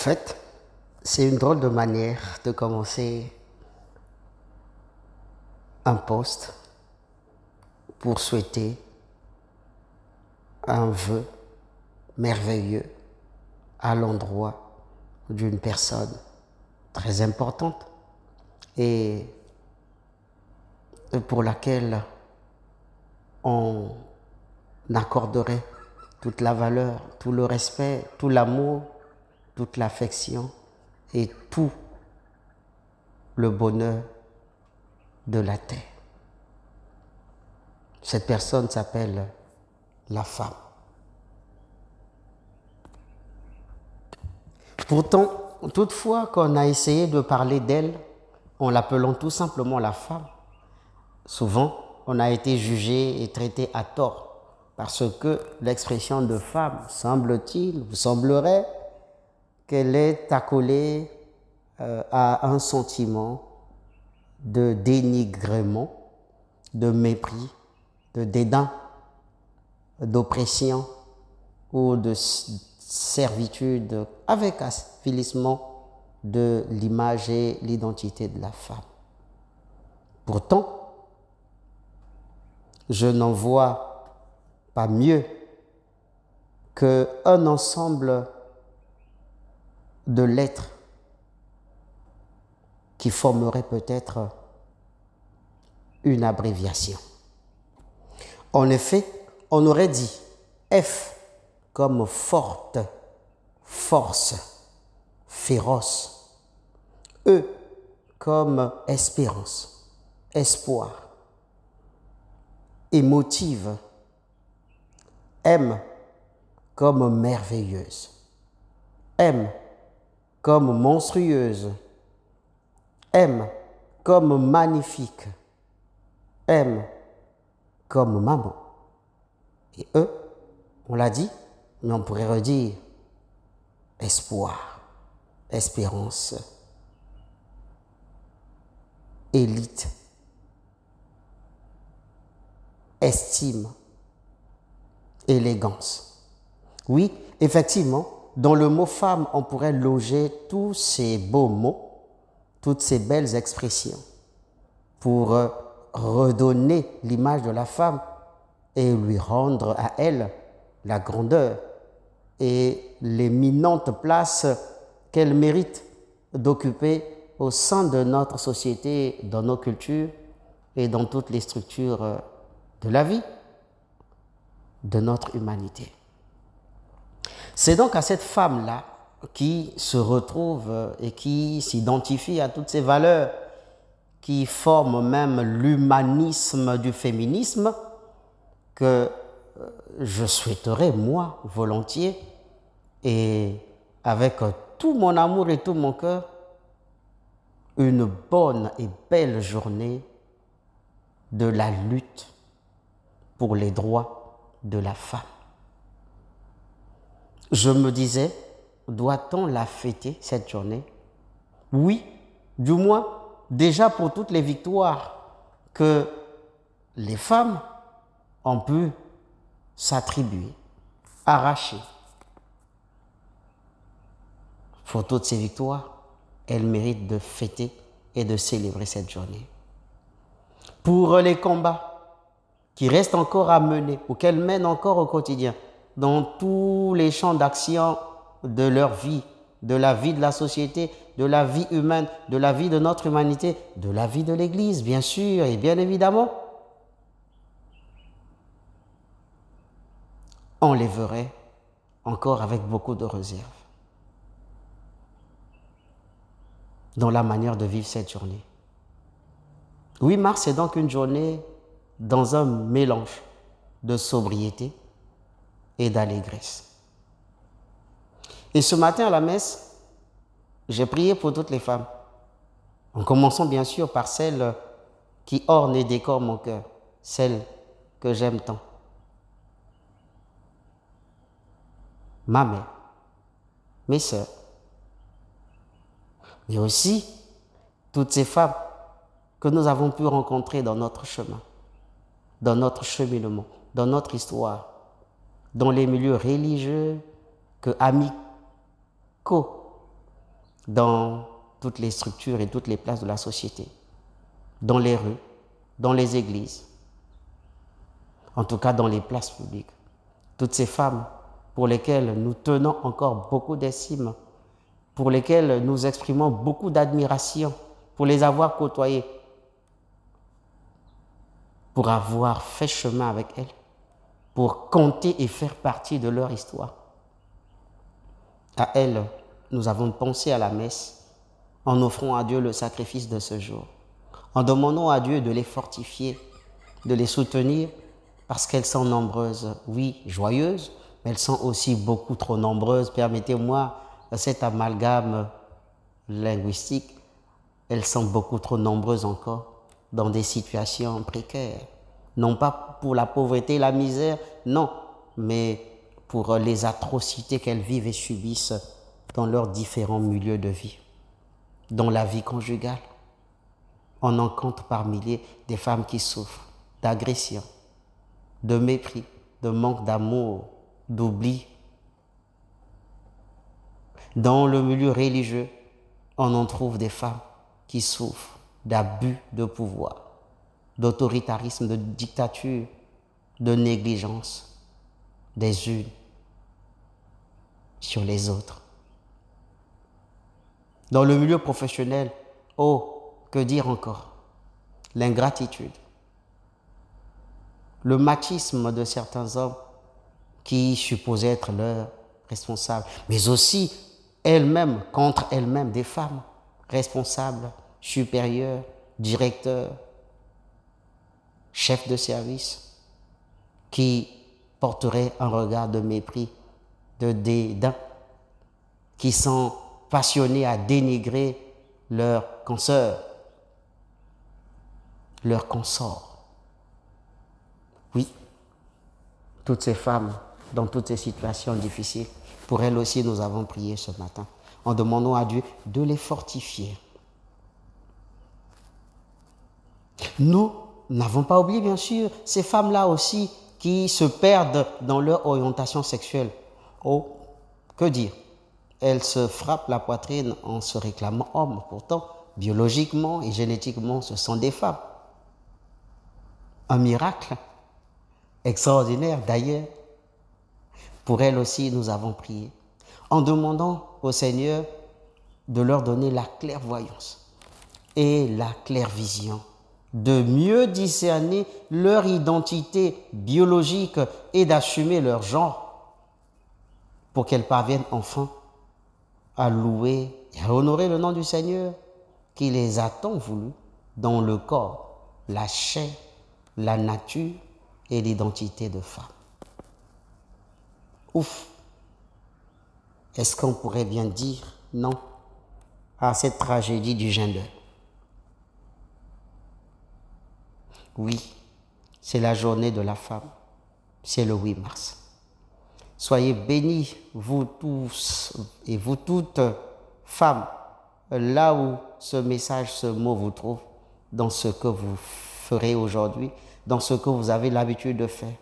fait, c'est une drôle de manière de commencer un post pour souhaiter un vœu merveilleux à l'endroit d'une personne très importante et pour laquelle on accorderait toute la valeur, tout le respect, tout l'amour, toute l'affection et tout le bonheur de la terre. Cette personne s'appelle la femme. Pourtant, toutefois qu'on a essayé de parler d'elle en l'appelant tout simplement la femme, souvent on a été jugé et traité à tort parce que l'expression de femme, semble-t-il, vous semblerait qu'elle est accolée à un sentiment de dénigrement, de mépris, de dédain, d'oppression ou de servitude avec affaiblissement de l'image et l'identité de la femme. Pourtant, je n'en vois pas mieux qu'un ensemble de lettres qui formerait peut-être une abréviation. En effet, on aurait dit F comme forte, force, féroce. E comme espérance, espoir, émotive. M comme merveilleuse. M comme monstrueuse. M comme magnifique. M comme maman. Et E, on l'a dit, mais on pourrait redire espoir, espérance, élite, estime, élégance. Oui, effectivement, dans le mot femme, on pourrait loger tous ces beaux mots, toutes ces belles expressions pour redonner l'image de la femme et lui rendre à elle la grandeur et l'éminente place qu'elle mérite d'occuper au sein de notre société, dans nos cultures et dans toutes les structures de la vie, de notre humanité. C'est donc à cette femme-là qui se retrouve et qui s'identifie à toutes ces valeurs qui forment même l'humanisme du féminisme que je souhaiterais, moi, volontiers, et avec tout mon amour et tout mon cœur, une bonne et belle journée de la lutte pour les droits de la femme. Je me disais, doit-on la fêter, cette journée? Oui, du moins, déjà pour toutes les victoires que les femmes ont pu s'attribuer, arracher. Pour toutes ces victoires, elles méritent de fêter et de célébrer cette journée. Pour les combats qui restent encore à mener ou qu'elles mènent encore au quotidien, dans tous les champs d'action de leur vie, de la vie de la société, de la vie humaine, de la vie de notre humanité, de la vie de l'Église, bien sûr, et bien évidemment, on les verrait encore avec beaucoup de réserve dans la manière de vivre cette journée. 8 mars est donc une journée dans un mélange de sobriété et d'allégresse. Et ce matin à la messe, j'ai prié pour toutes les femmes, en commençant bien sûr par celle qui orne et décore mon cœur, celle que j'aime tant. Ma mère, mes sœurs, mais aussi toutes ces femmes que nous avons pu rencontrer dans notre chemin, dans notre cheminement, dans notre histoire, dans les milieux religieux que amicaux dans toutes les structures et toutes les places de la société, dans les rues, dans les églises, en tout cas dans les places publiques. Toutes ces femmes pour lesquelles nous tenons encore beaucoup d'estime, pour lesquelles nous exprimons beaucoup d'admiration, pour les avoir côtoyées, pour avoir fait chemin avec elles, pour compter et faire partie de leur histoire. À elles, nous avons pensé à la messe en offrant à Dieu le sacrifice de ce jour, en demandant à Dieu de les fortifier, de les soutenir, parce qu'elles sont nombreuses, oui, joyeuses, mais elles sont aussi beaucoup trop nombreuses. Permettez-moi cet amalgame linguistique. Elles sont beaucoup trop nombreuses encore dans des situations précaires. Non pas pour la pauvreté et la misère, non, mais pour les atrocités qu'elles vivent et subissent dans leurs différents milieux de vie, dans la vie conjugale. On en compte par milliers des femmes qui souffrent d'agression, de mépris, de manque d'amour, d'oubli. Dans le milieu religieux, on en trouve des femmes qui souffrent d'abus de pouvoir, d'autoritarisme, de dictature, de négligence des unes sur les autres. Dans le milieu professionnel, oh, que dire encore? L'ingratitude, le machisme de certains hommes qui supposaient être leurs responsables, mais aussi elles-mêmes, contre elles-mêmes, des femmes responsables, supérieures, directeurs, chefs de service, qui porteraient un regard de mépris, de dédain, qui sont passionnés à dénigrer leurs consoeurs, leurs consorts. Oui, toutes ces femmes, dans toutes ces situations difficiles, pour elles aussi nous avons prié ce matin, en demandant à Dieu de les fortifier. Nous n'avons pas oublié, bien sûr, ces femmes-là aussi qui se perdent dans leur orientation sexuelle. Oh, que dire? Elles se frappent la poitrine en se réclamant hommes. Pourtant, biologiquement et génétiquement, ce sont des femmes. Un miracle extraordinaire d'ailleurs. Pour elles aussi, nous avons prié, en demandant au Seigneur de leur donner la clairvoyance et la clairvision, de mieux discerner leur identité biologique et d'assumer leur genre, pour qu'elles parviennent enfin à louer et à honorer le nom du Seigneur qui les a tant voulu dans le corps, la chair, la nature et l'identité de femme. Ouf! Est-ce qu'on pourrait bien dire non à cette tragédie du gender? Oui, c'est la journée de la femme, c'est le 8 mars. Soyez bénis, vous tous et vous toutes, femmes, là où ce message, ce mot vous trouve, dans ce que vous ferez aujourd'hui, dans ce que vous avez l'habitude de faire,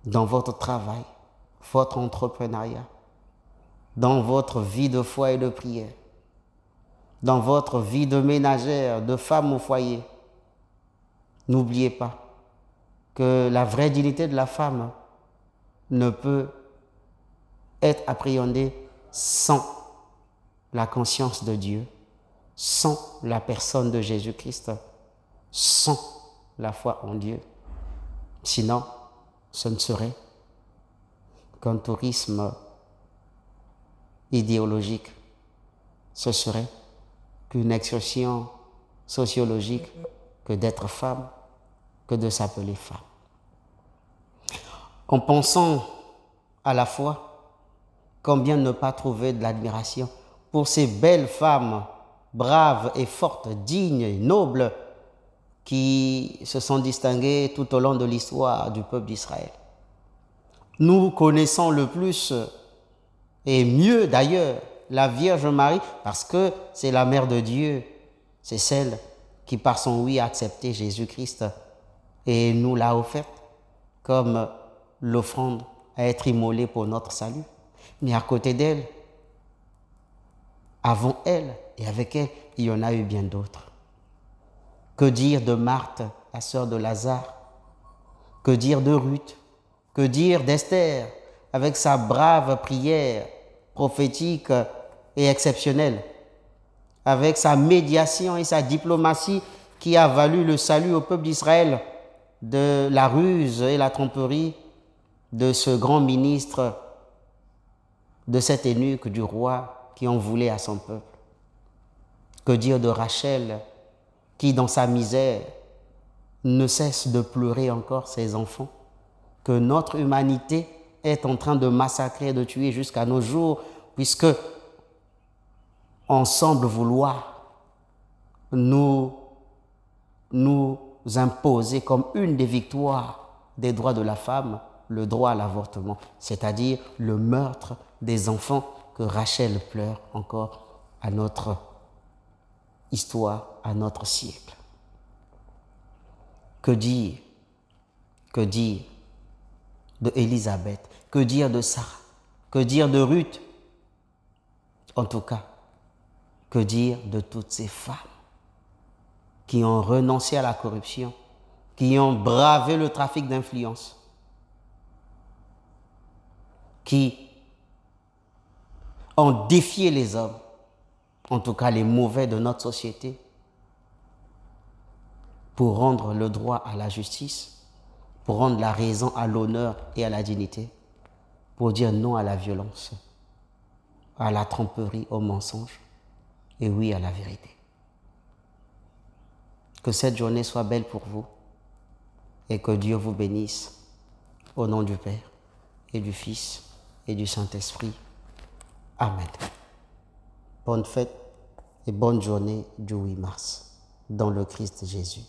dans votre travail, votre entrepreneuriat, dans votre vie de foi et de prière, dans votre vie de ménagère, de femme au foyer. N'oubliez pas que la vraie dignité de la femme ne peut être appréhendée sans la conscience de Dieu, sans la personne de Jésus-Christ, sans la foi en Dieu. Sinon, ce ne serait qu'un tourisme idéologique. Ce serait qu'une expression sociologique que d'être femme, que de s'appeler femme. En pensant à la fois, combien ne pas trouver de l'admiration pour ces belles femmes braves et fortes, dignes et nobles qui se sont distinguées tout au long de l'histoire du peuple d'Israël. Nous connaissons le plus et mieux d'ailleurs la Vierge Marie parce que c'est la mère de Dieu, c'est celle qui par son oui a accepté Jésus-Christ et nous l'a offerte comme l'offrande à être immolée pour notre salut. Mais à côté d'elle, avant elle, et avec elle, il y en a eu bien d'autres. Que dire de Marthe, la sœur de Lazare? Que dire de Ruth? Que dire d'Esther, avec sa brave prière prophétique et exceptionnelle, avec sa médiation et sa diplomatie qui a valu le salut au peuple d'Israël de la ruse et la tromperie de ce grand ministre, de cet eunuque du roi qui en voulait à son peuple. Que dire de Rachel qui, dans sa misère, ne cesse de pleurer encore ses enfants, que notre humanité est en train de massacrer, de tuer jusqu'à nos jours, puisque on semble vouloir nous imposer comme une des victoires des droits de la femme, le droit à l'avortement, c'est-à-dire le meurtre des enfants que Rachel pleure encore à notre histoire, à notre siècle. Que dire de Élisabeth? Que dire de Sarah? Que dire de Ruth? En tout cas, que dire de toutes ces femmes qui ont renoncé à la corruption, qui ont bravé le trafic d'influence, qui ont défié les hommes, en tout cas les mauvais de notre société, pour rendre le droit à la justice, pour rendre la raison à l'honneur et à la dignité, pour dire non à la violence, à la tromperie, au mensonge, et oui à la vérité. Que cette journée soit belle pour vous et que Dieu vous bénisse au nom du Père et du Fils et du Saint-Esprit. Amen. Bonne fête et bonne journée du 8 mars dans le Christ Jésus.